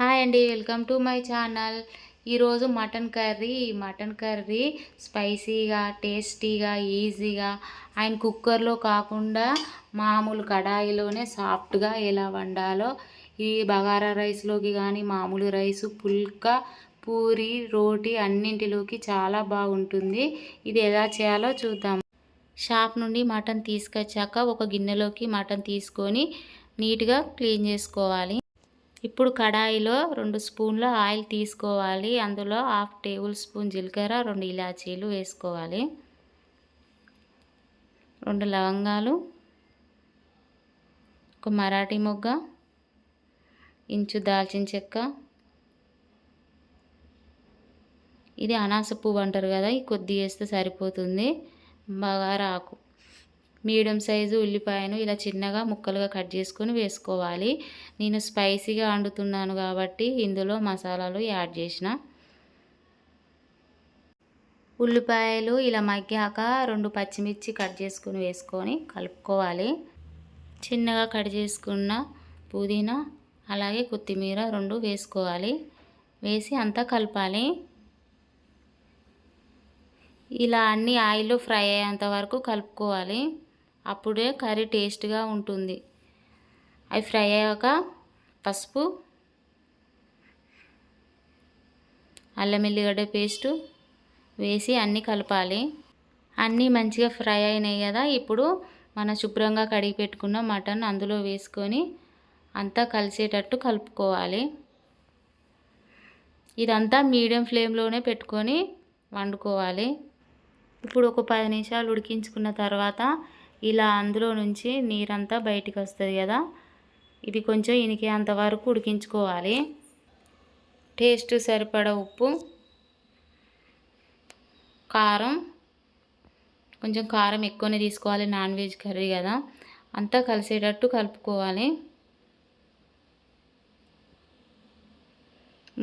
Hi అండి, welcome to my channel. ఈరోజు mutton curry స్పైసీగా, టేస్టీగా, ఈజీగా అండ్ కుక్కర్లో కాకుండా మామూలు కడాయిలోనే సాఫ్ట్గా ఎలా వండాలో, ఈ బగారా రైస్లోకి కానీ మామూలు రైసు, పుల్కా, పూరి, రోటీ అన్నింటిలోకి చాలా బాగుంటుంది. ఇది ఎలా చేయాలో చూద్దాం. షాప్ నుండి మటన్ తీసుకొచ్చాక ఒక గిన్నెలోకి మటన్ తీసుకొని నీట్గా క్లీన్ చేసుకోవాలి. ఇప్పుడు కడాయిలో 2 స్పూన్ల ఆయిల్ తీసుకోవాలి. అందులో 1/2 టేబుల్ స్పూన్ జీలకర్ర, 2 ఇలాచీలు వేసుకోవాలి, 2 లవంగాలు, ఒక మరాఠీ మొగ్గ, ఇంచు దాల్చిన చెక్క. ఇది అనాస పువ్వు అంటారు కదా, ఇది కొద్దిగా వేస్తే సరిపోతుంది. బగారా ఆకు, మీడియం సైజు ఉల్లిపాయను ఇలా చిన్నగా ముక్కలుగా కట్ చేసుకొని వేసుకోవాలి. నేను స్పైసీగా వండుతున్నాను కాబట్టి ఇందులో మసాలాలు యాడ్ చేసిన. ఉల్లిపాయలు ఇలా మగ్గాక 2 పచ్చిమిర్చి కట్ చేసుకొని వేసుకొని కలుపుకోవాలి. చిన్నగా కట్ చేసుకున్న పుదీనా అలాగే కొత్తిమీర 2 వేసుకోవాలి. వేసి అంతా కలపాలి. ఇలా అన్ని ఆయిల్లో ఫ్రై అయ్యేంత వరకు కలుపుకోవాలి. అప్పుడే కర్రీ టేస్ట్గా ఉంటుంది. అవి ఫ్రై అయ్యాక పసుపు, అల్లం ఎల్లిగడ్డ పేస్టు వేసి అన్నీ కలపాలి. అన్నీ మంచిగా ఫ్రై అయినాయి కదా, ఇప్పుడు మన శుభ్రంగా కడిగి పెట్టుకున్న మటన్ అందులో వేసుకొని అంతా కలిసేటట్టు కలుపుకోవాలి. ఇదంతా మీడియం ఫ్లేమ్లోనే పెట్టుకొని వండుకోవాలి. ఇప్పుడు ఒక 10 నిమిషాలు ఉడికించుకున్న తర్వాత ఇలా అందులో నుంచి నీరంతా బయటికి వస్తుంది కదా, ఇది కొంచెం ఇనికేంత వరకు ఉడికించుకోవాలి. టేస్ట్ సరిపడా ఉప్పు, కారం, కొంచెం కారం ఎక్కువనే తీసుకోవాలి, నాన్ వెజ్ కర్రీ కదా, అంతా కలిసేటట్టు కలుపుకోవాలి.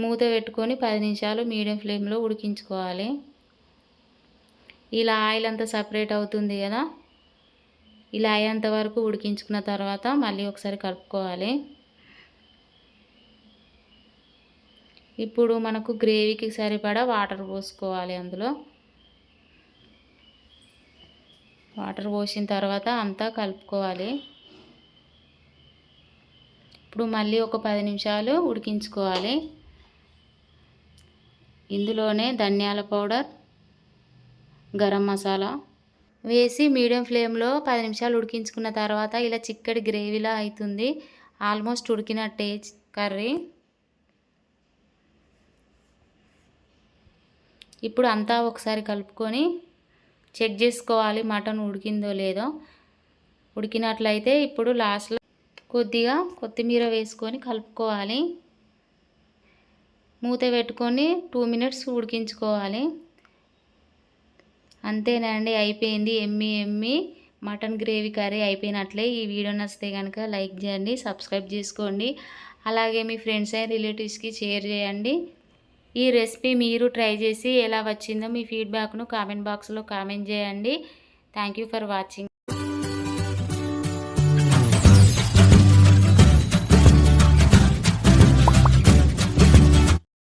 మూత పెట్టుకొని 10 నిమిషాలు మీడియం ఫ్లేమ్లో ఉడికించుకోవాలి. ఇలా ఆయిల్ అంతా సపరేట్ అవుతుంది కదా, ఇలా అయ్యేంత వరకు ఉడికించుకున్న తర్వాత మళ్ళీ ఒకసారి కలుపుకోవాలి. ఇప్పుడు మనకు గ్రేవీకి సరిపడా వాటర్ పోసుకోవాలి. అందులో వాటర్ పోసిన తర్వాత అంతా కలుపుకోవాలి. ఇప్పుడు మళ్ళీ ఒక 10 నిమిషాలు ఉడికించుకోవాలి. ఇందులోనే ధనియాల పౌడర్, గరం మసాలా వేసి మీడియం ఫ్లేమ్లో 10 నిమిషాలు ఉడికించుకున్న తర్వాత ఇలా చిక్కటి గ్రేవీలా అవుతుంది. ఆల్మోస్ట్ ఉడికినట్టే కర్రీ. ఇప్పుడు అంతా ఒకసారి కలుపుకొని చెక్ చేసుకోవాలి మటన్ ఉడికిందో లేదో. ఉడికినట్లయితే ఇప్పుడు లాస్ట్లో కొద్దిగా కొత్తిమీర వేసుకొని కలుపుకోవాలి. మూత పెట్టుకొని 2 మినిట్స్ ఉడికించుకోవాలి. అంతేనండి, అయిపోయింది. ఎమ్మి మటన్ గ్రేవీ కర్రీ అయిపోయినట్లే. ఈ వీడియో నచ్చితే కనుక లైక్ చేయండి, సబ్స్క్రైబ్ చేసుకోండి, అలాగే మీ ఫ్రెండ్స్ అండ్ రిలేటివ్స్కి షేర్ చేయండి. ఈ రెసిపీ మీరు ట్రై చేసి ఎలా వచ్చిందో మీ ఫీడ్బ్యాక్ను కామెంట్ బాక్స్లో కామెంట్ చేయండి. Thank you for watching.